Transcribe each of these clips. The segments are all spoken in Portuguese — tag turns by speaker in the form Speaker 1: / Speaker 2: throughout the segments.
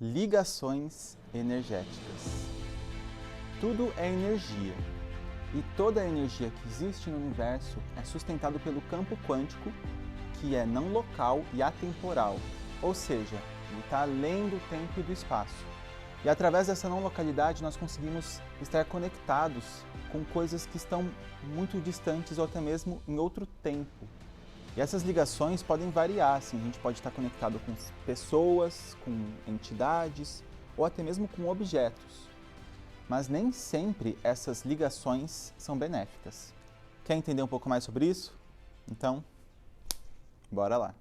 Speaker 1: Ligações energéticas. Tudo é energia, e toda a energia que existe no universo é sustentada pelo campo quântico, que é não local e atemporal, ou seja, ele está além do tempo e do espaço. E através dessa não localidade nós conseguimos estar conectados com coisas que estão muito distantes ou até mesmo em outro tempo. E essas ligações podem variar, assim, a gente pode estar conectado com pessoas, com entidades ou até mesmo com objetos. Mas nem sempre essas ligações são benéficas. Quer entender um pouco mais sobre isso? Então, bora lá!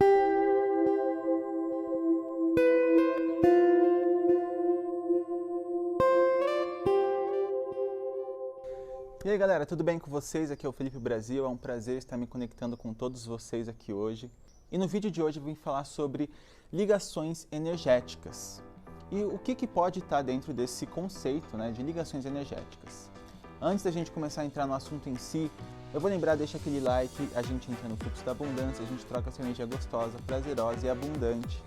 Speaker 1: E aí galera, tudo bem com vocês? Aqui é o Felipe Brasil, é um prazer estar me conectando com todos vocês aqui hoje. E no vídeo de hoje eu vim falar sobre ligações energéticas. E o que pode estar dentro desse conceito, né, de ligações energéticas. Antes da gente começar a entrar no assunto em si, eu vou lembrar, deixa aquele like, a gente entra no fluxo da abundância, a gente troca essa energia gostosa, prazerosa e abundante.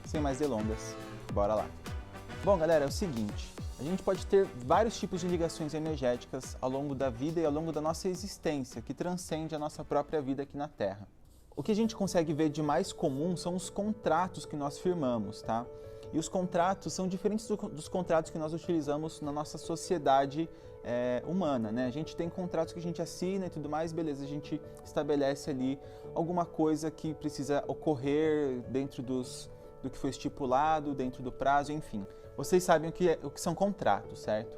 Speaker 1: Sem mais delongas, bora lá! Bom galera, é o seguinte, a gente pode ter vários tipos de ligações energéticas ao longo da vida e ao longo da nossa existência, que transcende a nossa própria vida aqui na Terra. O que a gente consegue ver de mais comum são os contratos que nós firmamos, tá? E os contratos são diferentes dos contratos que nós utilizamos na nossa sociedade humana, né? A gente tem contratos que a gente assina e tudo mais, beleza, a gente estabelece ali alguma coisa que precisa ocorrer dentro do que foi estipulado, dentro do prazo, enfim. Vocês sabem o que são contratos, certo?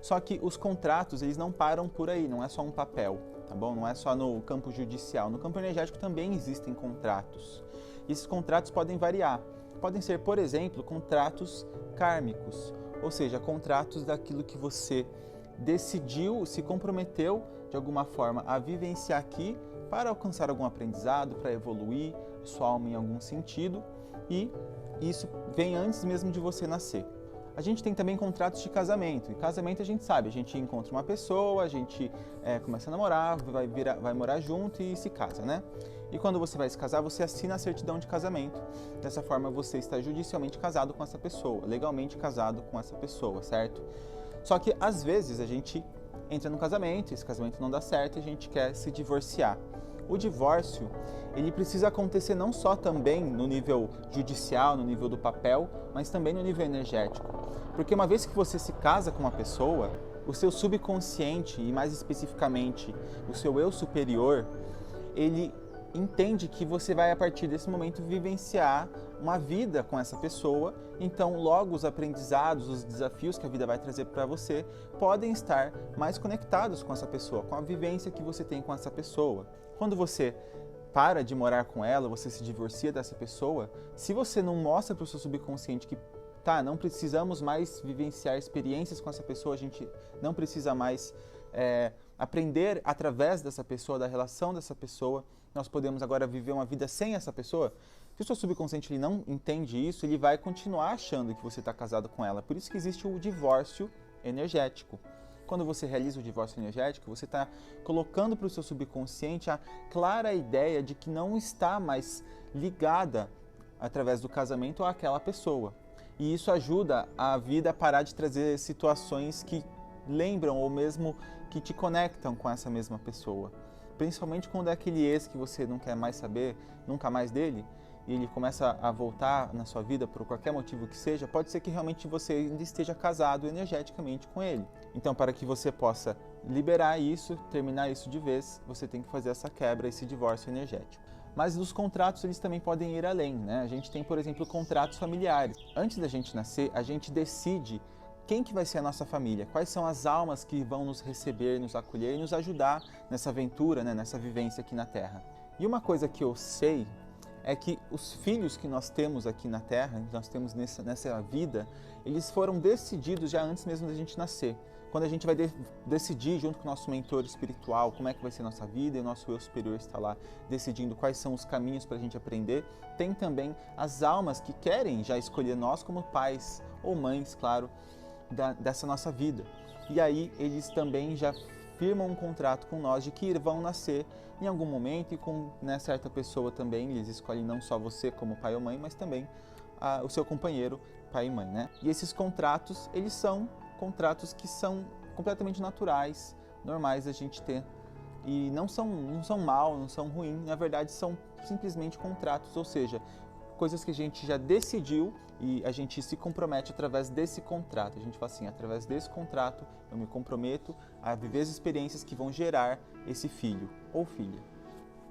Speaker 1: Só que os contratos, eles não param por aí, não é só um papel, tá bom? Não é só no campo judicial, no campo energético também existem contratos. E esses contratos podem variar. Podem ser, por exemplo, contratos kármicos, ou seja, contratos daquilo que você decidiu, se comprometeu de alguma forma a vivenciar aqui para alcançar algum aprendizado, para evoluir sua alma em algum sentido, e isso vem antes mesmo de você nascer. A gente tem também contratos de casamento. Em casamento a gente sabe, a gente encontra uma pessoa, a gente começa a namorar, vai morar junto e se casa, né? E quando você vai se casar, você assina a certidão de casamento. Dessa forma você está judicialmente casado com essa pessoa, legalmente casado com essa pessoa, certo? Só que às vezes a gente entra no casamento, esse casamento não dá certo e a gente quer se divorciar. O divórcio, ele precisa acontecer não só também no nível judicial, no nível do papel, mas também no nível energético. Porque uma vez que você se casa com uma pessoa, o seu subconsciente, e mais especificamente o seu eu superior, ele entende que você vai a partir desse momento vivenciar uma vida com essa pessoa, então logo os aprendizados, os desafios que a vida vai trazer para você podem estar mais conectados com essa pessoa, com a vivência que você tem com essa pessoa. Quando você para de morar com ela, você se divorcia dessa pessoa, se você não mostra para o seu subconsciente que não precisamos mais vivenciar experiências com essa pessoa, a gente não precisa mais aprender através dessa pessoa, da relação dessa pessoa, nós podemos agora viver uma vida sem essa pessoa. Se o seu subconsciente ele não entende isso, ele vai continuar achando que você está casado com ela. Por isso que existe o divórcio energético. Quando você realiza o divórcio energético, você está colocando para o seu subconsciente a clara ideia de que não está mais ligada através do casamento àquela pessoa. E isso ajuda a vida a parar de trazer situações que lembram ou mesmo que te conectam com essa mesma pessoa. Principalmente quando é aquele ex que você não quer mais saber, nunca mais dele, e ele começa a voltar na sua vida por qualquer motivo que seja, pode ser que realmente você ainda esteja casado energeticamente com ele. Então, para que você possa liberar isso, terminar isso de vez, você tem que fazer essa quebra, esse divórcio energético. Mas os contratos, eles também podem ir além, né? A gente tem, por exemplo, contratos familiares. Antes da gente nascer, a gente decide quem que vai ser a nossa família, quais são as almas que vão nos receber, nos acolher e nos ajudar nessa aventura, né, nessa vivência aqui na Terra. E uma coisa que eu sei é que os filhos que nós temos aqui na Terra, que nós temos nessa vida, eles foram decididos já antes mesmo da gente nascer. Quando a gente vai decidir junto com o nosso mentor espiritual como é que vai ser a nossa vida e o nosso eu superior está lá decidindo quais são os caminhos para a gente aprender, tem também as almas que querem já escolher nós como pais ou mães, claro, dessa nossa vida. E aí eles também já firmam um contrato com nós de que vão nascer em algum momento e com certa pessoa também, eles escolhem não só você como pai ou mãe, mas também o seu companheiro pai e mãe, né? E esses contratos, eles são contratos que são completamente naturais, normais a gente ter. E não são mal, não são ruins, na verdade são simplesmente contratos, ou seja, coisas que a gente já decidiu e a gente se compromete através desse contrato. A gente fala assim, através desse contrato eu me comprometo a viver as experiências que vão gerar esse filho ou filha.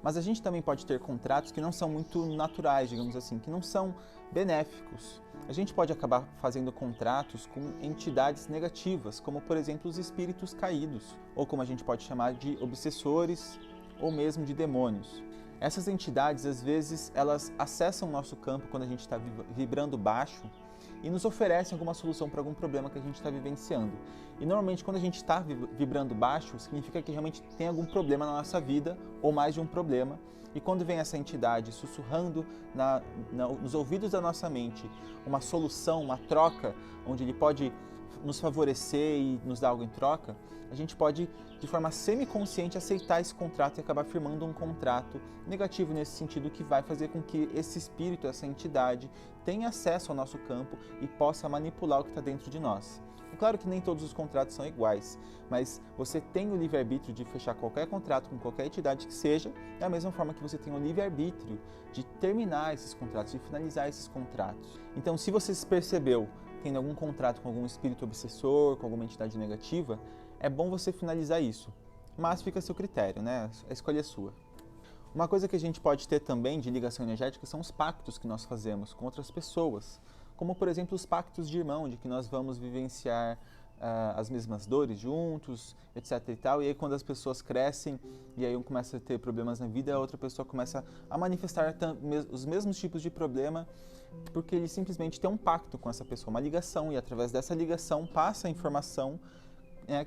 Speaker 1: Mas a gente também pode ter contratos que não são muito naturais, digamos assim, que não são benéficos. A gente pode acabar fazendo contratos com entidades negativas, como por exemplo os espíritos caídos, ou como a gente pode chamar de obsessores, ou mesmo de demônios. Essas entidades, às vezes, elas acessam o nosso campo quando a gente está vibrando baixo e nos oferecem alguma solução para algum problema que a gente está vivenciando. E normalmente quando a gente está vibrando baixo, significa que realmente tem algum problema na nossa vida, ou mais de um problema. E quando vem essa entidade sussurrando nos ouvidos da nossa mente uma solução, uma troca, onde ele pode nos favorecer e nos dar algo em troca, a gente pode, de forma semiconsciente, aceitar esse contrato e acabar firmando um contrato negativo nesse sentido, que vai fazer com que esse espírito, essa entidade, tenha acesso ao nosso campo e possa manipular o que está dentro de nós. É claro que nem todos os contratos são iguais, mas você tem o livre-arbítrio de fechar qualquer contrato com qualquer entidade que seja, da mesma forma que você tem o livre-arbítrio de terminar esses contratos, de finalizar esses contratos. Então, se você se percebeu tendo algum contrato com algum espírito obsessor, com alguma entidade negativa, é bom você finalizar isso, mas fica a seu critério, né? A escolha é sua. Uma coisa que a gente pode ter também de ligação energética são os pactos que nós fazemos com outras pessoas, como por exemplo os pactos de irmão, de que nós vamos vivenciar as mesmas dores juntos, etc e tal, e aí quando as pessoas crescem e aí um começa a ter problemas na vida, a outra pessoa começa a manifestar os mesmos tipos de problema, porque ele simplesmente tem um pacto com essa pessoa, uma ligação, e através dessa ligação passa a informação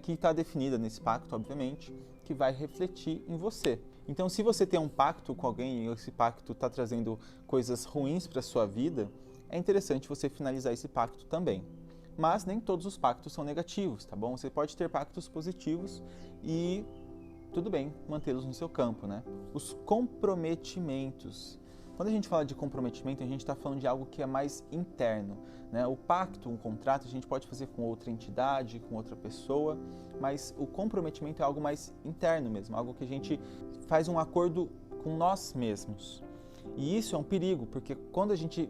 Speaker 1: que está definida nesse pacto, obviamente, que vai refletir em você. Então, se você tem um pacto com alguém e esse pacto está trazendo coisas ruins para a sua vida, é interessante você finalizar esse pacto também. Mas nem todos os pactos são negativos, tá bom? Você pode ter pactos positivos e tudo bem mantê-los no seu campo, né? Os comprometimentos. Quando a gente fala de comprometimento, a gente está falando de algo que é mais interno, né? O pacto, um contrato, a gente pode fazer com outra entidade, com outra pessoa, mas o comprometimento é algo mais interno mesmo, algo que a gente faz um acordo com nós mesmos. E isso é um perigo, porque quando a gente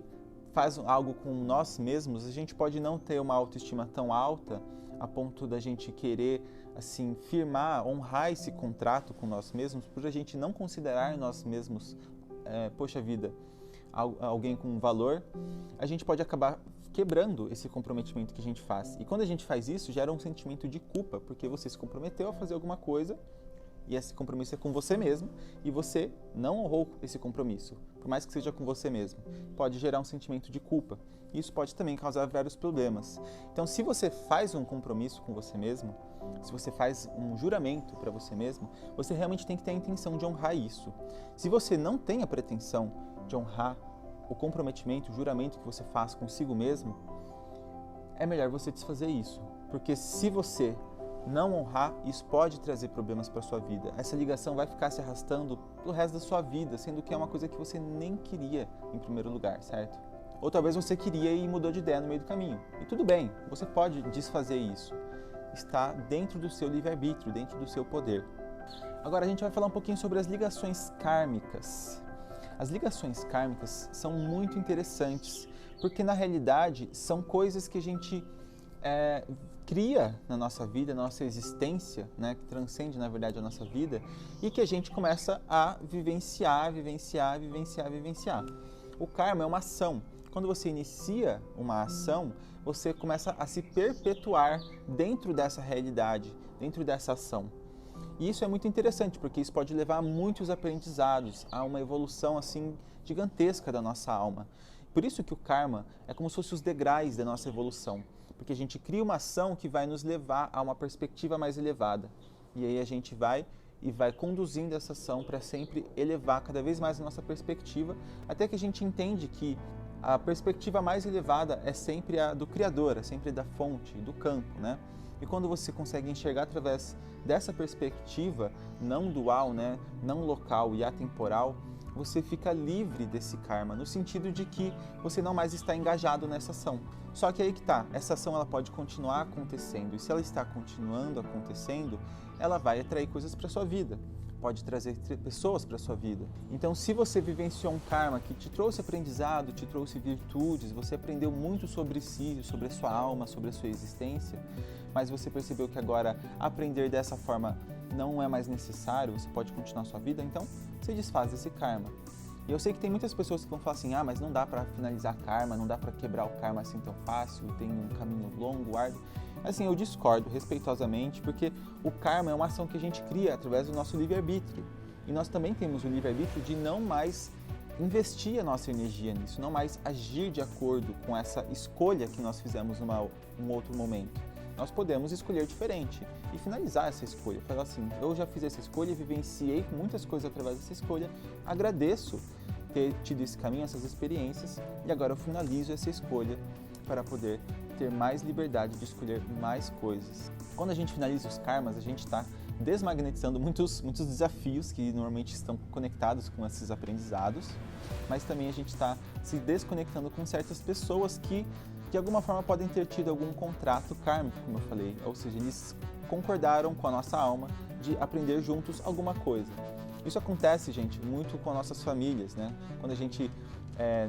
Speaker 1: faz algo com nós mesmos, a gente pode não ter uma autoestima tão alta a ponto da gente querer, assim, firmar, honrar esse contrato com nós mesmos, por a gente não considerar nós mesmos poxa vida, alguém com valor, a gente pode acabar quebrando esse comprometimento que a gente faz. E quando a gente faz isso, gera um sentimento de culpa, porque você se comprometeu a fazer alguma coisa e esse compromisso é com você mesmo e você não honrou esse compromisso, por mais que seja com você mesmo. Pode gerar um sentimento de culpa. Isso pode também causar vários problemas. Então, se você faz um compromisso com você mesmo, se você faz um juramento para você mesmo, você realmente tem que ter a intenção de honrar isso. Se você não tem a pretensão de honrar o comprometimento, o juramento que você faz consigo mesmo, é melhor você desfazer isso. Porque se você não honrar, isso pode trazer problemas para a sua vida. Essa ligação vai ficar se arrastando pelo resto da sua vida, sendo que é uma coisa que você nem queria em primeiro lugar, certo? Ou talvez você queria e mudou de ideia no meio do caminho. E tudo bem, você pode desfazer isso. Está dentro do seu livre-arbítrio, dentro do seu poder. Agora a gente vai falar um pouquinho sobre as ligações kármicas. As ligações kármicas são muito interessantes, porque na realidade são coisas que a gente cria na nossa vida, na nossa existência, né, que transcende na verdade a nossa vida, e que a gente começa a vivenciar. O karma é uma ação. Quando você inicia uma ação, você começa a se perpetuar dentro dessa realidade, dentro dessa ação. E isso é muito interessante, porque isso pode levar a muitos aprendizados, a uma evolução assim gigantesca da nossa alma. Por isso que o karma é como se fosse os degraus da nossa evolução, porque a gente cria uma ação que vai nos levar a uma perspectiva mais elevada. E aí a gente vai conduzindo essa ação para sempre elevar cada vez mais a nossa perspectiva, até que a gente entende que a perspectiva mais elevada é sempre a do Criador, é sempre da fonte, do campo, né? E quando você consegue enxergar através dessa perspectiva não dual, né, não local e atemporal, você fica livre desse karma, no sentido de que você não mais está engajado nessa ação. Só que aí que tá, essa ação ela pode continuar acontecendo, e se ela está continuando acontecendo, ela vai atrair coisas para sua vida, pode trazer pessoas para sua vida. Então, se você vivenciou um karma que te trouxe aprendizado, te trouxe virtudes, você aprendeu muito sobre si, sobre a sua alma, sobre a sua existência, mas você percebeu que agora aprender dessa forma não é mais necessário, você pode continuar a sua vida, então você desfaz desse karma. E eu sei que tem muitas pessoas que vão falar assim, mas não dá para finalizar karma, não dá para quebrar o karma assim tão fácil, tem um caminho longo, árduo. Assim, eu discordo respeitosamente, porque o karma é uma ação que a gente cria através do nosso livre-arbítrio. E nós também temos o livre-arbítrio de não mais investir a nossa energia nisso, não mais agir de acordo com essa escolha que nós fizemos num outro momento. Nós podemos escolher diferente e finalizar essa escolha. Falar assim, eu já fiz essa escolha, vivenciei muitas coisas através dessa escolha, agradeço ter tido esse caminho, essas experiências, e agora eu finalizo essa escolha para poder ter mais liberdade de escolher mais coisas. Quando a gente finaliza os karmas, a gente está desmagnetizando muitos desafios que normalmente estão conectados com esses aprendizados, mas também a gente está se desconectando com certas pessoas que de alguma forma podem ter tido algum contrato kármico, como eu falei, ou seja, eles concordaram com a nossa alma de aprender juntos alguma coisa. Isso acontece, gente, muito com as nossas famílias, né? Quando a gente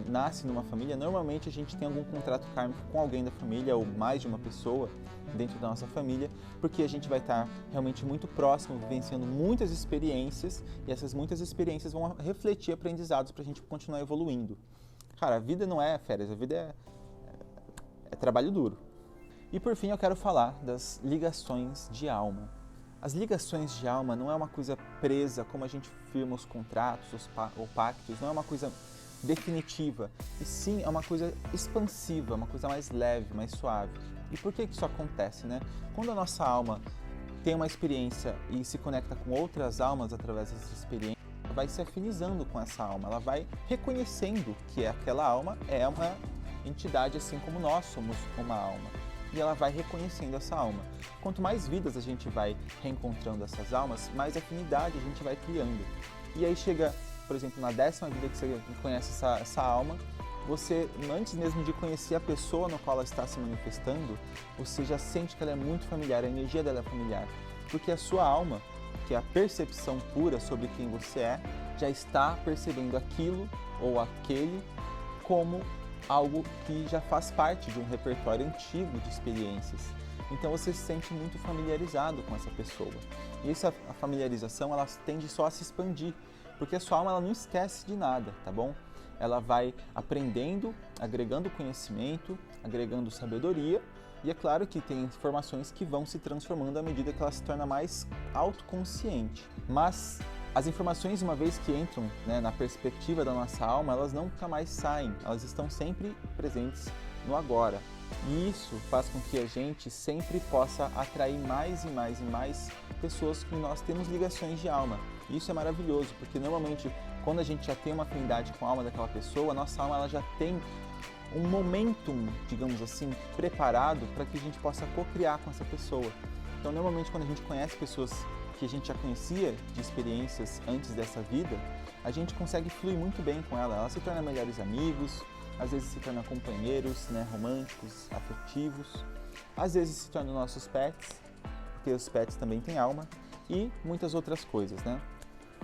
Speaker 1: nasce numa família, normalmente a gente tem algum contrato kármico com alguém da família ou mais de uma pessoa dentro da nossa família, porque a gente vai estar realmente muito próximo, vivenciando muitas experiências, e essas muitas experiências vão refletir aprendizados para a gente continuar evoluindo. Cara, a vida não é férias, a vida é trabalho duro. E por fim eu quero falar das ligações de alma. As ligações de alma não é uma coisa presa, como a gente firma os contratos ou pactos, não é uma coisa definitiva, e sim é uma coisa expansiva, uma coisa mais leve, mais suave. E por que isso acontece, né? Quando a nossa alma tem uma experiência e se conecta com outras almas através dessa experiência, ela vai se afinizando com essa alma, ela vai reconhecendo que aquela alma é uma entidade assim como nós somos uma alma, e ela vai reconhecendo essa alma. Quanto mais vidas a gente vai reencontrando essas almas, mais afinidade a gente vai criando. E aí chega, por exemplo, na 10ª vida que você conhece essa alma, você, antes mesmo de conhecer a pessoa no qual ela está se manifestando, você já sente que ela é muito familiar, a energia dela é familiar, porque a sua alma, que é a percepção pura sobre quem você é, já está percebendo aquilo ou aquele como algo que já faz parte de um repertório antigo de experiências. Então você se sente muito familiarizado com essa pessoa. E essa familiarização, ela tende só a se expandir, porque a sua alma ela não esquece de nada, tá bom? Ela vai aprendendo, agregando conhecimento, agregando sabedoria, e é claro que tem informações que vão se transformando à medida que ela se torna mais autoconsciente. Mas as informações, uma vez que entram, né, na perspectiva da nossa alma, elas nunca mais saem, elas estão sempre presentes no agora. E isso faz com que a gente sempre possa atrair mais e mais e mais pessoas que nós temos ligações de alma. E isso é maravilhoso, porque normalmente quando a gente já tem uma afinidade com a alma daquela pessoa, a nossa alma ela já tem um momentum, digamos assim, preparado para que a gente possa co-criar com essa pessoa. Então, normalmente quando a gente conhece pessoas que a gente já conhecia de experiências antes dessa vida, a gente consegue fluir muito bem com ela. Ela se torna melhores amigos, às vezes se torna companheiros, né, românticos, afetivos, às vezes se tornam nossos pets, porque os pets também têm alma, e muitas outras coisas, né?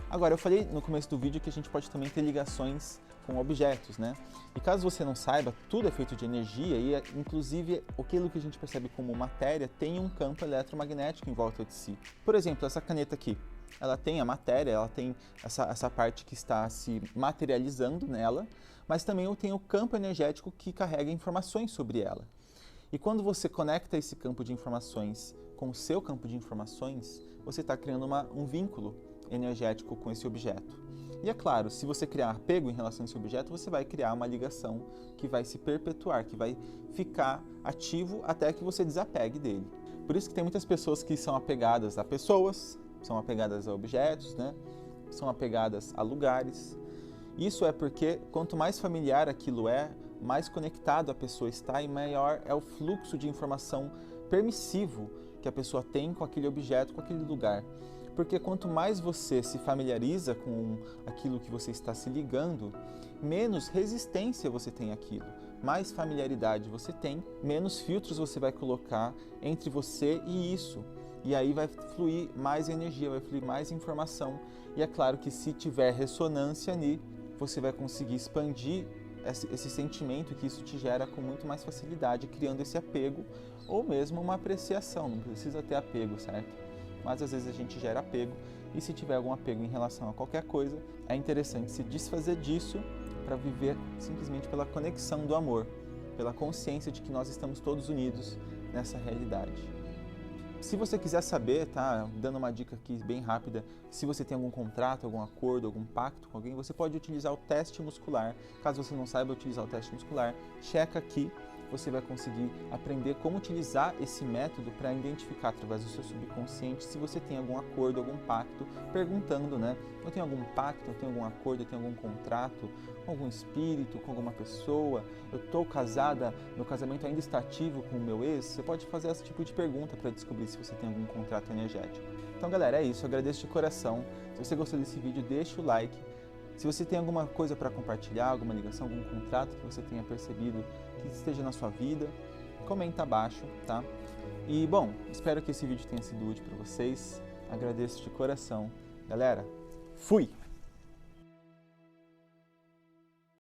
Speaker 1: Agora, eu falei no começo do vídeo que a gente pode também ter ligações com objetos, né? E caso você não saiba, tudo é feito de energia e, inclusive, aquilo que a gente percebe como matéria tem um campo eletromagnético em volta de si. Por exemplo, essa caneta aqui, ela tem a matéria, ela tem essa parte que está se materializando nela, mas também tem o campo energético que carrega informações sobre ela. E quando você conecta esse campo de informações com o seu campo de informações, você está criando um vínculo energético com esse objeto. E é claro, se você criar apego em relação a esse objeto, você vai criar uma ligação que vai se perpetuar, que vai ficar ativo até que você desapegue dele. Por isso que tem muitas pessoas que são apegadas a pessoas, são apegadas a objetos, né? São apegadas a lugares. Isso é porque quanto mais familiar aquilo é, mais conectado a pessoa está e maior é o fluxo de informação permissivo que a pessoa tem com aquele objeto, com aquele lugar. Porque quanto mais você se familiariza com aquilo que você está se ligando, menos resistência você tem àquilo. Mais familiaridade você tem, menos filtros você vai colocar entre você e isso. E aí vai fluir mais energia, vai fluir mais informação. E é claro que se tiver ressonância ali, você vai conseguir expandir esse sentimento que isso te gera com muito mais facilidade, criando esse apego ou mesmo uma apreciação. Não precisa ter apego, certo? Mas às vezes a gente gera apego, e se tiver algum apego em relação a qualquer coisa, é interessante se desfazer disso para viver simplesmente pela conexão do amor, pela consciência de que nós estamos todos unidos nessa realidade. Se você quiser saber, tá, dando uma dica aqui bem rápida, se você tem algum contrato, algum acordo, algum pacto com alguém, você pode utilizar o teste muscular. Caso você não saiba utilizar o teste muscular, checa aqui, você vai conseguir aprender como utilizar esse método para identificar através do seu subconsciente se você tem algum acordo, algum pacto, perguntando, né? Eu tenho algum pacto, eu tenho algum acordo, eu tenho algum contrato com algum espírito, com alguma pessoa, eu estou casada, meu casamento ainda está ativo com o meu ex? Você pode fazer esse tipo de pergunta para descobrir se você tem algum contrato energético. Então, galera, é isso, eu agradeço de coração. Se você gostou desse vídeo, deixa o like. Se você tem alguma coisa para compartilhar, alguma ligação, algum contrato que você tenha percebido que esteja na sua vida, comenta abaixo, tá? E, bom, espero que esse vídeo tenha sido útil para vocês. Agradeço de coração. Galera, fui!